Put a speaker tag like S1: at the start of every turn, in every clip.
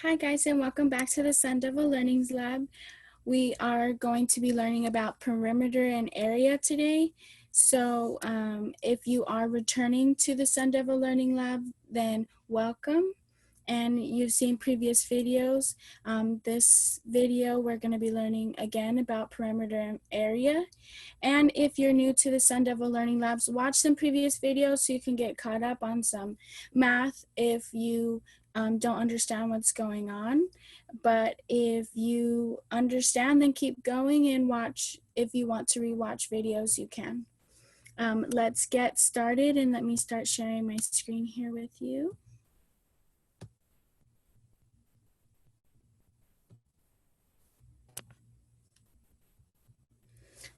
S1: Hi guys, and welcome back to the Sun Devil Learnings Lab. We are going to be learning about perimeter and area today. So if you are returning to the Sun Devil Learning Lab, then welcome. And you've seen previous videos. This video, we're going to be learning again about perimeter and area. And if you're new to the Sun Devil Learning Labs, watch some previous videos so you can get caught up on some math if you don't understand what's going on. But if you understand, then keep going and watch. If you want to rewatch videos, you can. Let's get started, and let me start sharing my screen here with you.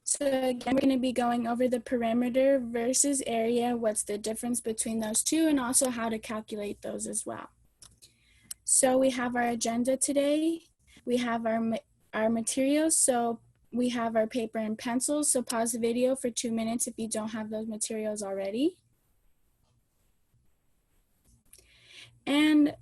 S1: So again, we're going to be going over the perimeter versus area, what's the difference between those two, and also how to calculate those as well. So we have our agenda today. We have our materials. So we have our paper and pencils. So pause the video for 2 minutes if you don't have those materials already. And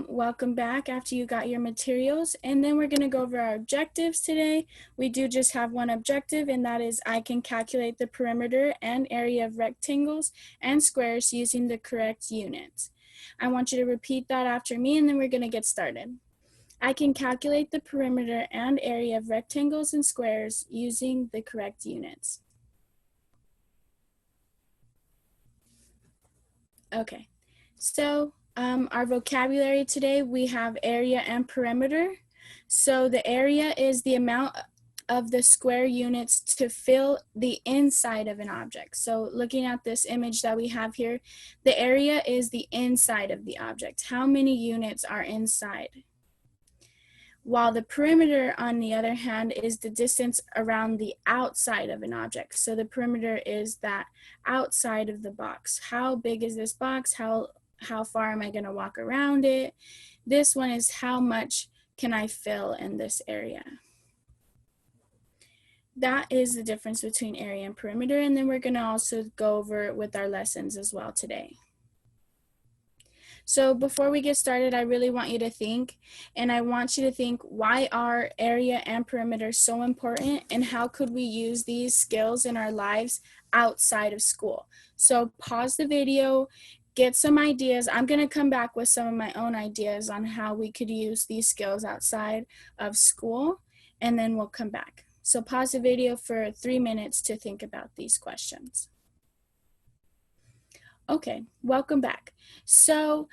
S1: welcome back after you got your materials. And then we're going to go over our objectives today. We do just have one objective, and that is I can calculate the perimeter and area of rectangles and squares using the correct units. I want you to repeat that after me, and then we're going to get started. I can calculate the perimeter and area of rectangles and squares using the correct units. Okay, so our vocabulary today, we have area and perimeter. So the area is the amount of the square units to fill the inside of an object. So looking at this image that we have here, the area is the inside of the object. How many units are inside? While the perimeter, on the other hand, is the distance around the outside of an object. So the perimeter is that outside of the box. How big is this box? How far am I going to walk around it? This one is how much can I fill in this area? That is the difference between area and perimeter, and then we're going to also go over it with our lessons as well today. So before we get started, I really want you to think, and I want you to think, why are area and perimeter so important, and how could we use these skills in our lives outside of school? So pause the video, get some ideas. I'm going to come back with some of my own ideas on how we could use these skills outside of school, and then we'll come back. So pause the video for 3 minutes to think about these questions. Okay, welcome back. So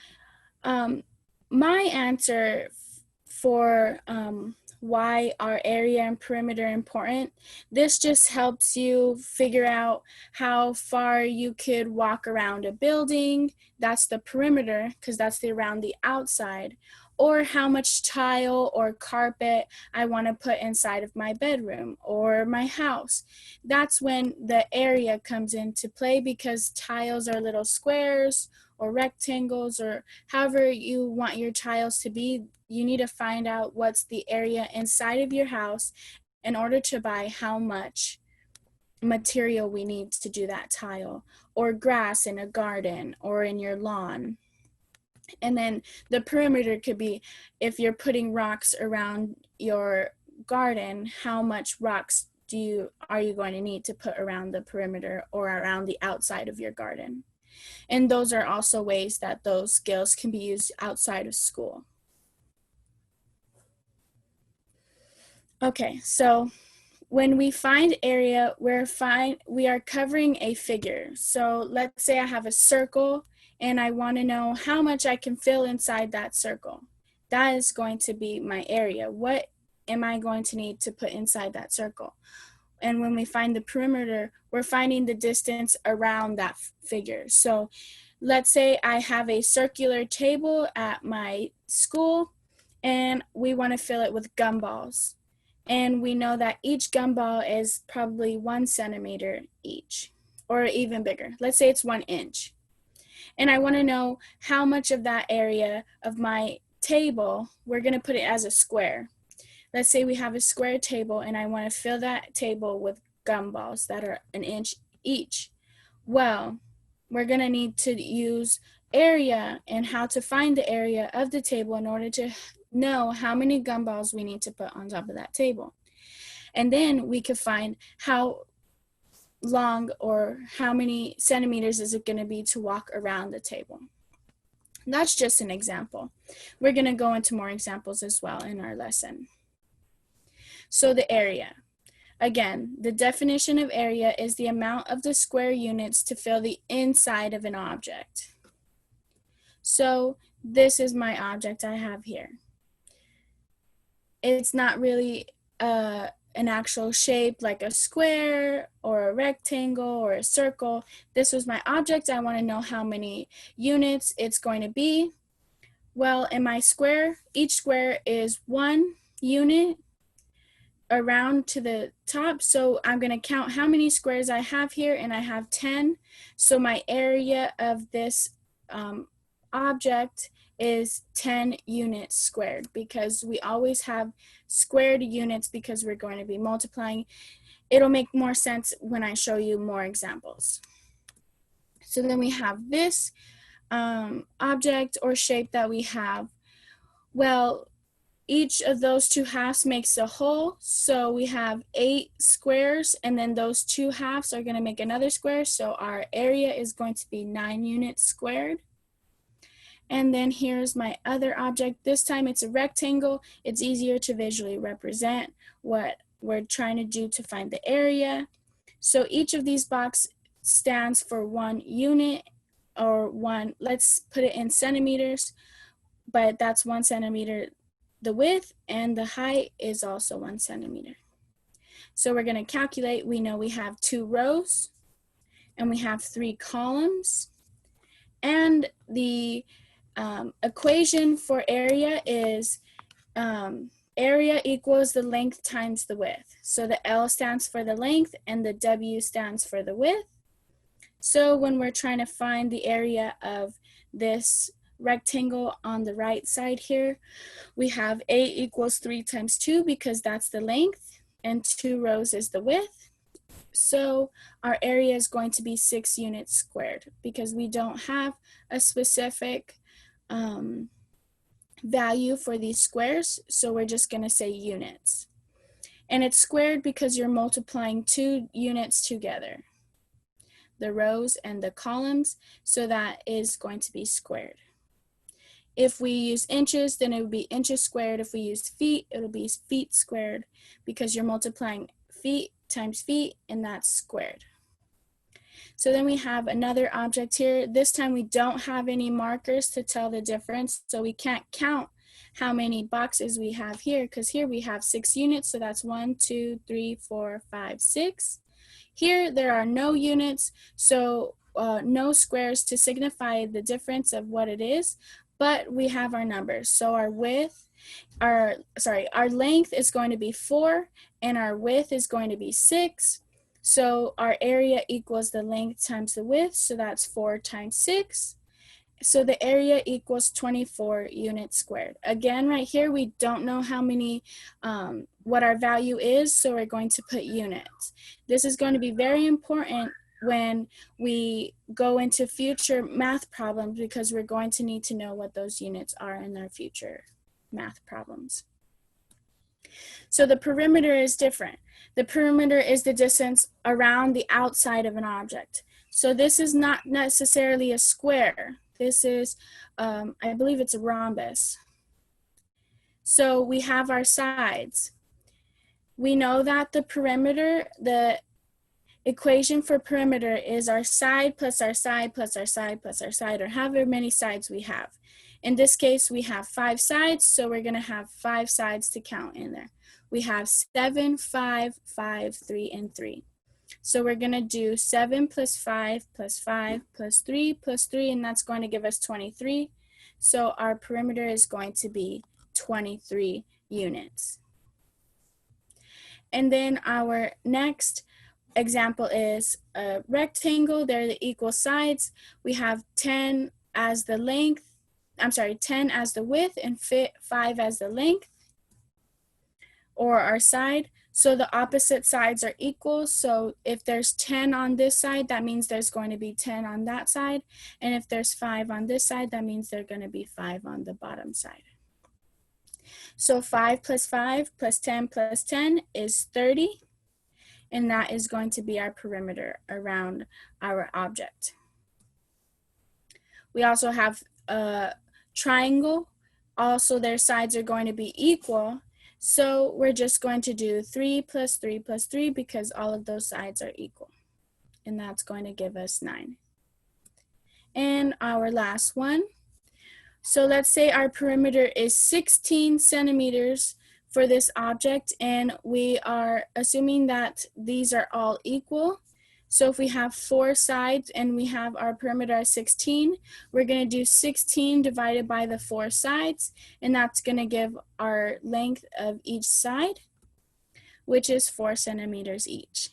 S1: my answer for why are area and perimeter important, this just helps you figure out how far you could walk around a building. That's the perimeter, because that's around the outside. Or how much tile or carpet I want to put inside of my bedroom or my house. That's when the area comes into play, because tiles are little squares or rectangles, or however you want your tiles to be. You need to find out what's the area inside of your house in order to buy how much material we need to do that tile, or grass in a garden or in your lawn. And then the perimeter could be, if you're putting rocks around your garden, how much rocks are you going to need to put around the perimeter or around the outside of your garden? And those are also ways that those skills can be used outside of school. Okay, so when we find area, we are covering a figure. So let's say I have a circle and I want to know how much I can fill inside that circle. That is going to be my area. What am I going to need to put inside that circle? And when we find the perimeter, we're finding the distance around that figure. So let's say I have a circular table at my school and we want to fill it with gumballs. And we know that each gumball is probably 1 centimeter each, or even bigger. Let's say it's 1 inch. And I want to know how much of that area of my table, we're going to put it as a square. Let's say we have a square table and I want to fill that table with gumballs that are 1 inch each. Well, we're going to need to use area and how to find the area of the table in order to know how many gumballs we need to put on top of that table. And then we could find how long or how many centimeters is it going to be to walk around the table. That's just an example. We're going to go into more examples as well in our lesson. So the area. Again, the definition of area is the amount of the square units to fill the inside of an object. So this is my object I have here. It's not really an actual shape like a square or a rectangle or a circle. This was my object. I want to know how many units it's going to be. Well, in my square, each square is 1 unit around to the top. So I'm going to count how many squares I have here, and I have 10. So my area of this object is 10 units squared, because we always have squared units because we're going to be multiplying. It'll make more sense when I show you more examples. So then we have this object or shape that we have. Well, each of those 2 halves makes a whole, so we have 8 squares, and then those 2 halves are going to make another square, so our area is going to be 9 units squared. And then here's my other object. This time it's a rectangle. It's easier to visually represent what we're trying to do to find the area. So each of these boxes stands for 1 unit, or let's put it in centimeters, but that's 1 centimeter the width, and the height is also 1 centimeter. So we're going to calculate. We know we have 2 rows and we have 3 columns, and the equation for area is area equals the length times the width. So the L stands for the length and the W stands for the width. So when we're trying to find the area of this rectangle on the right side here, we have A equals 3 times 2 because that's the length, and 2 rows is the width. So our area is going to be 6 units squared because we don't have a specific value for these squares, so we're just going to say units. And it's squared because you're multiplying 2 units together, the rows and the columns, so that is going to be squared. If we use inches, then it would be inches squared. If we use feet, it'll be feet squared because you're multiplying feet times feet, and that's squared. So then we have another object here. This time we don't have any markers to tell the difference, so we can't count how many boxes we have here, because here we have 6 units, so that's 1, 2, 3, 4, 5, 6. Here there are no units, so no squares to signify the difference of what it is, but we have our numbers. So our length is going to be 4, and our width is going to be 6. So our area equals the length times the width, so that's 4 times 6. So the area equals 24 units squared. Again, right here, we don't know how many, what our value is, so we're going to put units. This is going to be very important when we go into future math problems, because we're going to need to know what those units are in our future math problems. So the perimeter is different. The perimeter is the distance around the outside of an object. So this is not necessarily a square. This is, I believe it's a rhombus. So we have our sides. We know that the perimeter, the equation for perimeter is our side plus our side plus our side plus our side, or however many sides we have. In this case, we have 5 sides, so we're going to have 5 sides to count in there. We have 7, 5, 5, 3, and 3. So we're going to do 7 plus 5 plus 5 plus 3 plus 3, and that's going to give us 23. So our perimeter is going to be 23 units. And then our next example is a rectangle. They're the equal sides. We have 10 as the length, 10 as the width, and 5 as the length, or our side. So the opposite sides are equal. So if there's 10 on this side, that means there's going to be 10 on that side. And if there's 5 on this side, that means there's going to be 5 on the bottom side. So 5 plus 5 plus 10 plus 10 is 30. And that is going to be our perimeter around our object. We also have a triangle. Also, their sides are going to be equal. So we're just going to do 3 plus 3 plus 3 because all of those sides are equal. And that's going to give us 9. And our last one. So let's say our perimeter is 16 centimeters for this object, and we are assuming that these are all equal. So if we have 4 sides and we have our perimeter as 16, we're going to do 16 divided by the 4 sides, and that's going to give our length of each side, which is 4 centimeters each.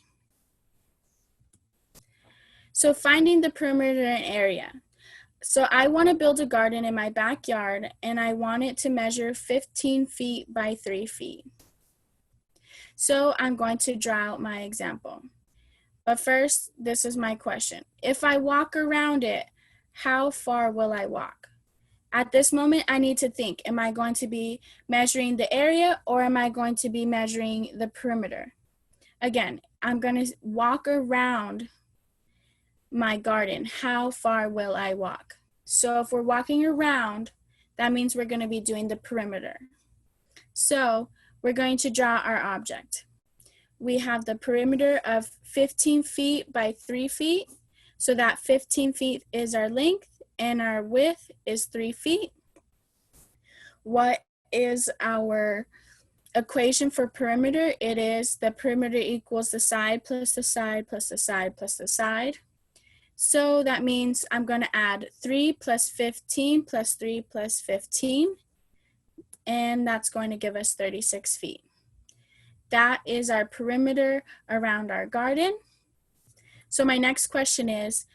S1: So finding the perimeter and area. So I want to build a garden in my backyard, and I want it to measure 15 feet by 3 feet. So I'm going to draw out my example. But first, this is my question. If I walk around it, how far will I walk? At this moment, I need to think, am I going to be measuring the area or am I going to be measuring the perimeter? Again, I'm going to walk around my garden. How far will I walk? So if we're walking around, that means we're going to be doing the perimeter. So we're going to draw our object. We have the perimeter of 15 feet by 3 feet. So that 15 feet is our length and our width is 3 feet. What is our equation for perimeter? It is the perimeter equals the side plus the side plus the side plus the side. So that means I'm going to add 3 plus 15 plus 3 plus 15, and that's going to give us 36 feet. That is our perimeter around our garden. So my next question is,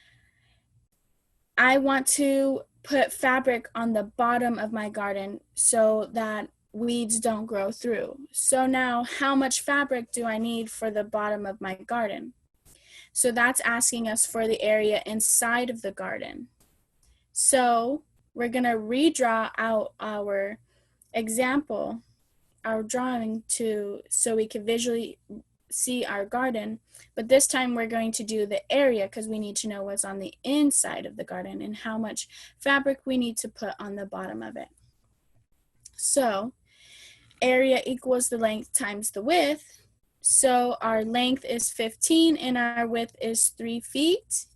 S1: I want to put fabric on the bottom of my garden so that weeds don't grow through. So now, how much fabric do I need for the bottom of my garden? So that's asking us for the area inside of the garden. So we're going to redraw out our example, our drawing so we can visually see our garden. But this time we're going to do the area because we need to know what's on the inside of the garden and how much fabric we need to put on the bottom of it. So area equals the length times the width. So our length is 15 and our width is 3 feet.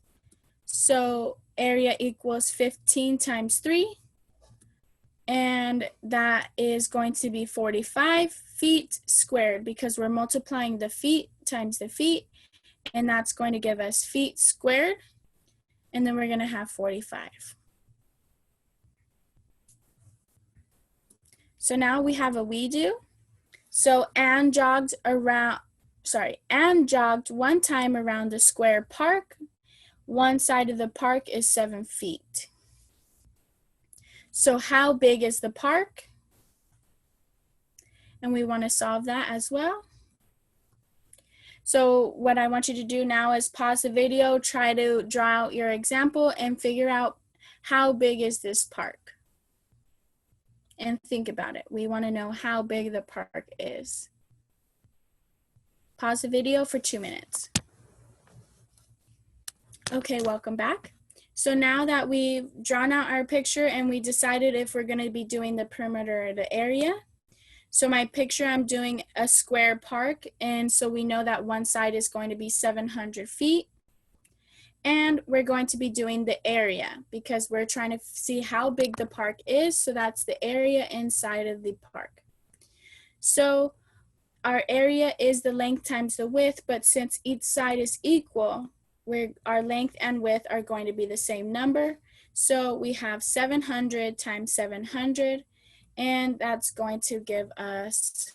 S1: So area equals 15 times 3. And that is going to be 45 feet squared because we're multiplying the feet times the feet. And that's going to give us feet squared. And then we're going to have 45. So now we have a we do. So Anne jogged one time around the square park. One side of the park is 7 feet. So how big is the park? And we want to solve that as well. So what I want you to do now is pause the video, try to draw out your example, and figure out how big is this park. And think about it. We want to know how big the park is. Pause the video for 2 minutes. Okay, welcome back. So now that we've drawn out our picture and we decided if we're going to be doing the perimeter or the area. So my picture, I'm doing a square park, and so we know that one side is going to be 700 feet. And we're going to be doing the area because we're trying to see how big the park is. So that's the area inside of the park. So our area is the length times the width, but since each side is equal, our length and width are going to be the same number. So we have 700 times 700, and that's going to give us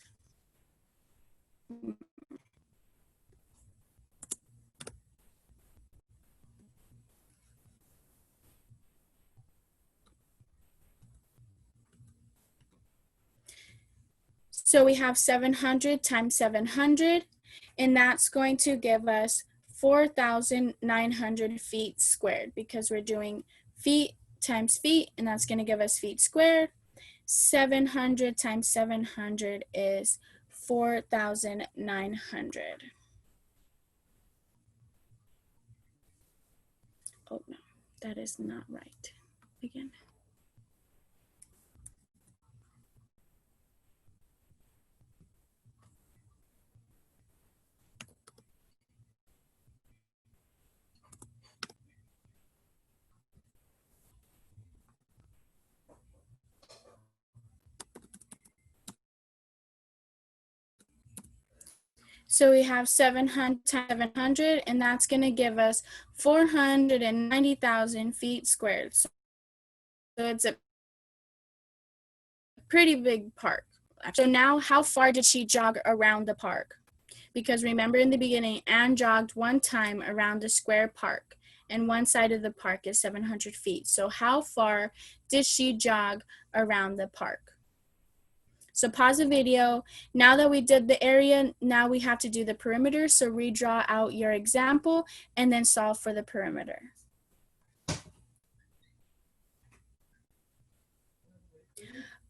S1: So we have 700 times 700, and that's going to give us 4,900 feet squared because we're doing feet times feet, and that's going to give us feet squared. 700 times 700 is 4,900. Oh no, that is not right. Again. So we have 700 times 700, and that's going to give us 490,000 feet squared. So it's a pretty big park. So now, how far did she jog around the park? Because remember in the beginning, Anne jogged one time around the square park, and one side of the park is 700 feet. So how far did she jog around the park? So pause the video. Now that we did the area, now we have to do the perimeter. So redraw out your example and then solve for the perimeter.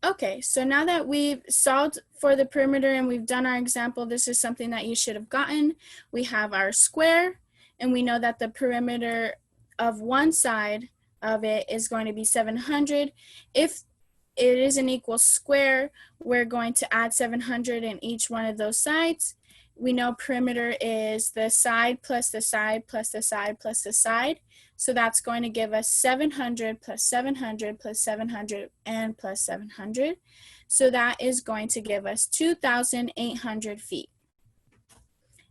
S1: Okay, so now that we've solved for the perimeter and we've done our example, this is something that you should have gotten. We have our square, and we know that the perimeter of one side of it is going to be 700. If it is an equal square, we're going to add 700 in each one of those sides. We know perimeter is the side plus the side plus the side plus the side. So that's going to give us 700 plus 700 plus 700 and plus 700. So that is going to give us 2,800 feet.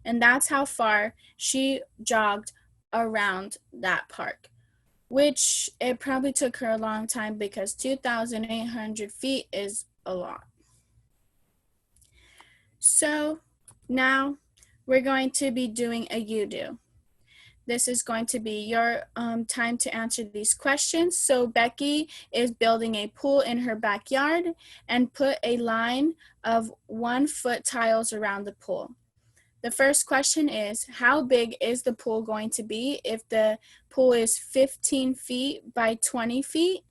S1: And that's how far she jogged around that park, which it probably took her a long time because 2,800 feet is a lot. So now we're going to be doing a you-do. This is going to be your time to answer these questions. So Becky is building a pool in her backyard and put a line of 1 foot tiles around the pool. The first question is, how big is the pool going to be if the pool is 15 feet by 20 feet?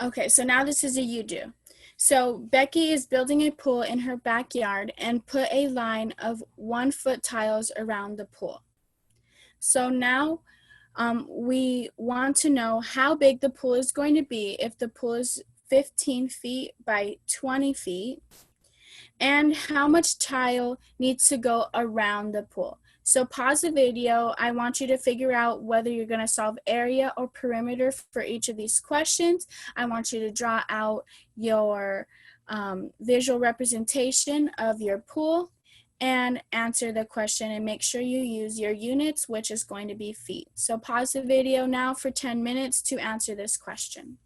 S1: Okay, so now this is a you do. So Becky is building a pool in her backyard and put a line of 1 foot tiles around the pool. So now we want to know how big the pool is going to be if the pool is 15 feet by 20 feet, and how much tile needs to go around the pool. So pause the video. I want you to figure out whether you're going to solve area or perimeter for each of these questions. I want you to draw out your visual representation of your pool and answer the question, and make sure you use your units, which is going to be feet. So pause the video now for 10 minutes to answer this question.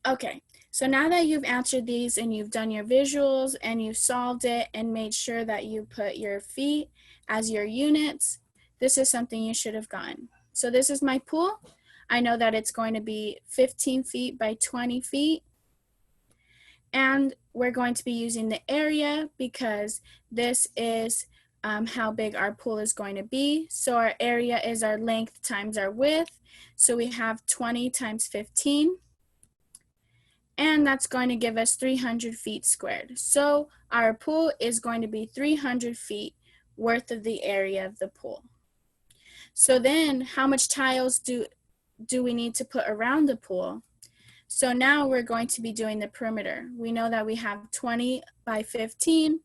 S1: Okay, so now that you've answered these and you've done your visuals and you've solved it and made sure that you put your feet as your units, this is something you should have gotten. So this is my pool. I know that it's going to be 15 feet by 20 feet. And we're going to be using the area because this is how big our pool is going to be. So our area is our length times our width. So we have 20 times 15. And that's going to give us 300 feet squared. So our pool is going to be 300 feet worth of the area of the pool. So then how much tiles do we need to put around the pool? So now we're going to be doing the perimeter. We know that we have 20 by 15,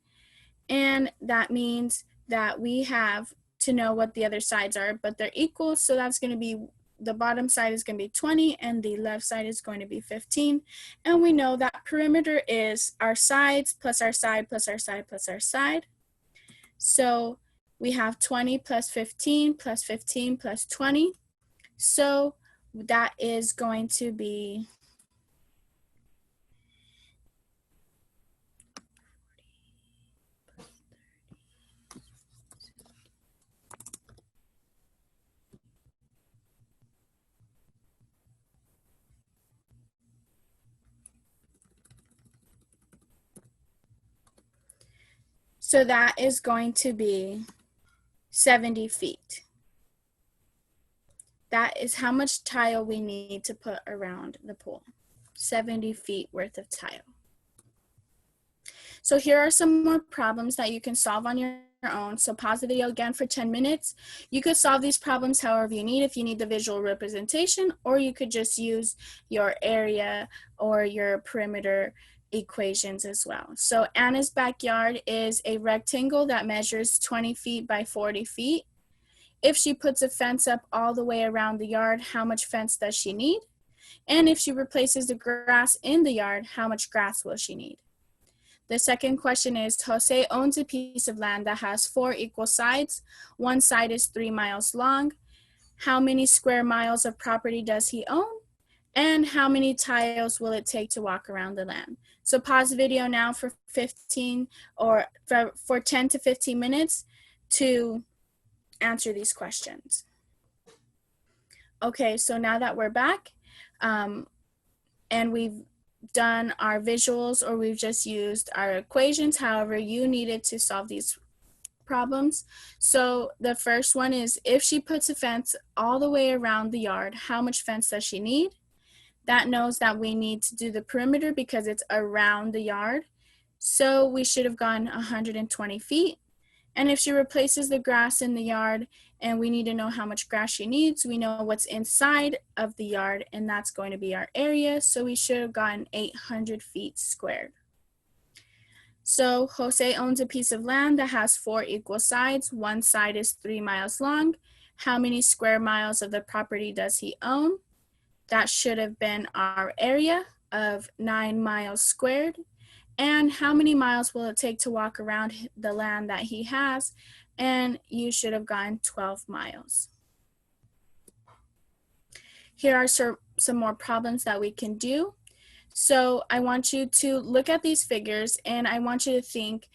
S1: and that means that we have to know what the other sides are, but they're equal, so that's going to be, the bottom side is going to be 20 and the left side is going to be 15. And we know that perimeter is our sides plus our side plus our side plus our side. So we have 20 plus 15 plus 15 plus 20. So that is going to be so that is going to be 70 feet. That is how much tile we need to put around the pool. 70 feet worth of tile. So here are some more problems that you can solve on your own. So pause the video again for 10 minutes. You could solve these problems however you need, if you need the visual representation, or you could just use your area or your perimeter equations as well. So Anna's backyard is a rectangle that measures 20 feet by 40 feet. If she puts a fence up all the way around the yard, how much fence does she need? And if she replaces the grass in the yard, how much grass will she need? The second question is, Jose owns a piece of land that has 4 equal sides. One side is 3 miles long. How many square miles of property does he own? And how many tiles will it take to walk around the land? So pause the video now for 15 or for 10 to 15 minutes to answer these questions. Okay, so now that we're back and we've done our visuals, or we've just used our equations, however you needed to solve these problems. So the first one is, if she puts a fence all the way around the yard, how much fence does she need? That knows that we need to do the perimeter because it's around the yard. So we should have gone 120 feet. And if she replaces the grass in the yard and we need to know how much grass she needs, we know what's inside of the yard, and that's going to be our area. So we should have gotten 800 feet squared. So Jose owns a piece of land that has 4 equal sides. One side is 3 miles long. How many square miles of the property does he own? That should have been our area of 9 miles squared. And how many miles will it take to walk around the land that he has? And you should have gotten 12 miles. Here are some more problems that we can do. So I want you to look at these figures, and I want you to think,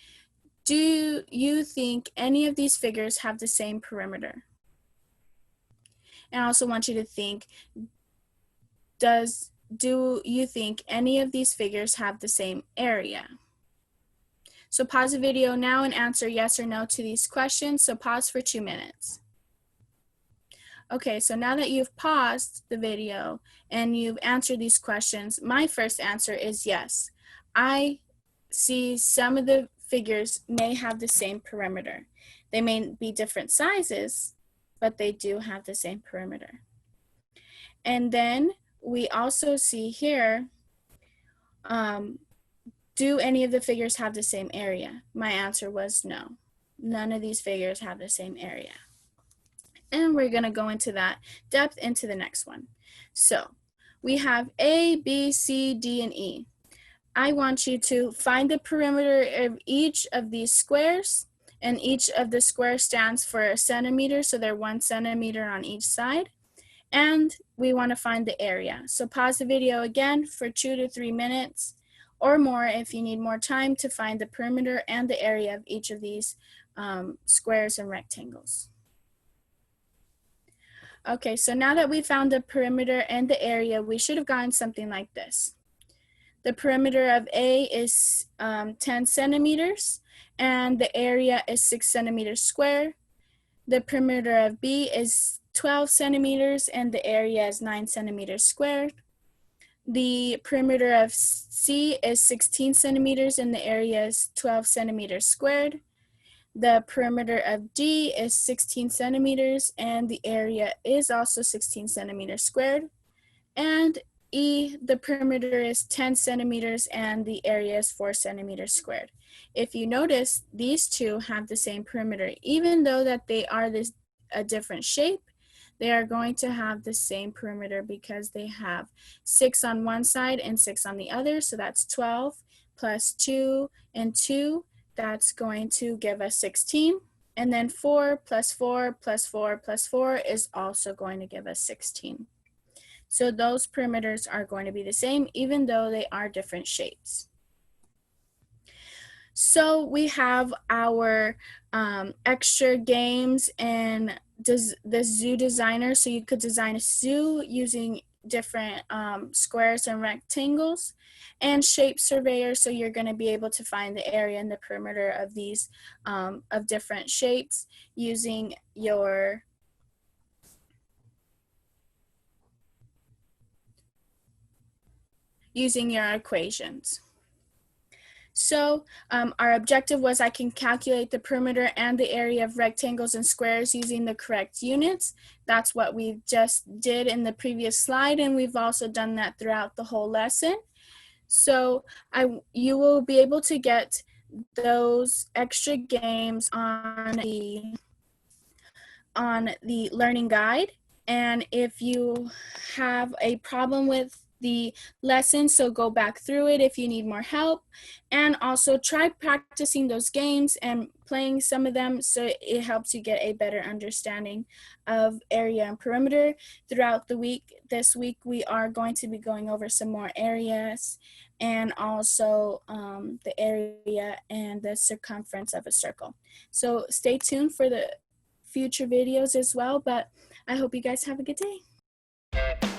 S1: do you think any of these figures have the same perimeter? And I also want you to think, do you think any of these figures have the same area? So pause the video now and answer yes or no to these questions. So pause for 2 minutes. Okay, so now that you've paused the video and you've answered these questions, my first answer is yes. I see some of the figures may have the same perimeter. They may be different sizes, but they do have the same perimeter. And then we also see here, do any of the figures have the same area? My answer was no. None of these figures have the same area. And we're going to go into that depth into the next one. So we have A, B, C, D, and E. I want you to find the perimeter of each of these squares, and each of the squares stands for a centimeter, so they're 1 centimeter on each side. And we want to find the area. So pause the video again for 2 to 3 minutes or more if you need more time to find the perimeter and the area of each of these squares and rectangles. Okay, so now that we found the perimeter and the area, we should have gotten something like this. The perimeter of A is 10 centimeters, and the area is 6 centimeters squared. The perimeter of B is 12 centimeters, and the area is 9 centimeters squared. The perimeter of C is 16 centimeters, and the area is 12 centimeters squared. The perimeter of D is 16 centimeters, and the area is also 16 centimeters squared. And E, the perimeter is 10 centimeters, and the area is 4 centimeters squared. If you notice, these two have the same perimeter. Even though that they are a different shape, they are going to have the same perimeter because they have 6 on one side and 6 on the other. So that's 12 plus 2 and 2. That's going to give us 16. And then 4 plus 4 plus 4 plus 4 is also going to give us 16. So those perimeters are going to be the same even though they are different shapes. So we have our extra games in the zoo designer. So you could design a zoo using different squares and rectangles, and shape surveyor. So you're going to be able to find the area and the perimeter of these of different shapes using your equations. So our objective was I can calculate the perimeter and the area of rectangles and squares using the correct units. That's what we just did in the previous slide, and we've also done that throughout the whole lesson. So you will be able to get those extra games on the learning guide. And if you have a problem with the lesson, so go back through it if you need more help, and also try practicing those games and playing some of them so it helps you get a better understanding of area and perimeter throughout the week. This week we are going to be going over some more areas and also the area and the circumference of a circle. So stay tuned for the future videos as well, but I hope you guys have a good day.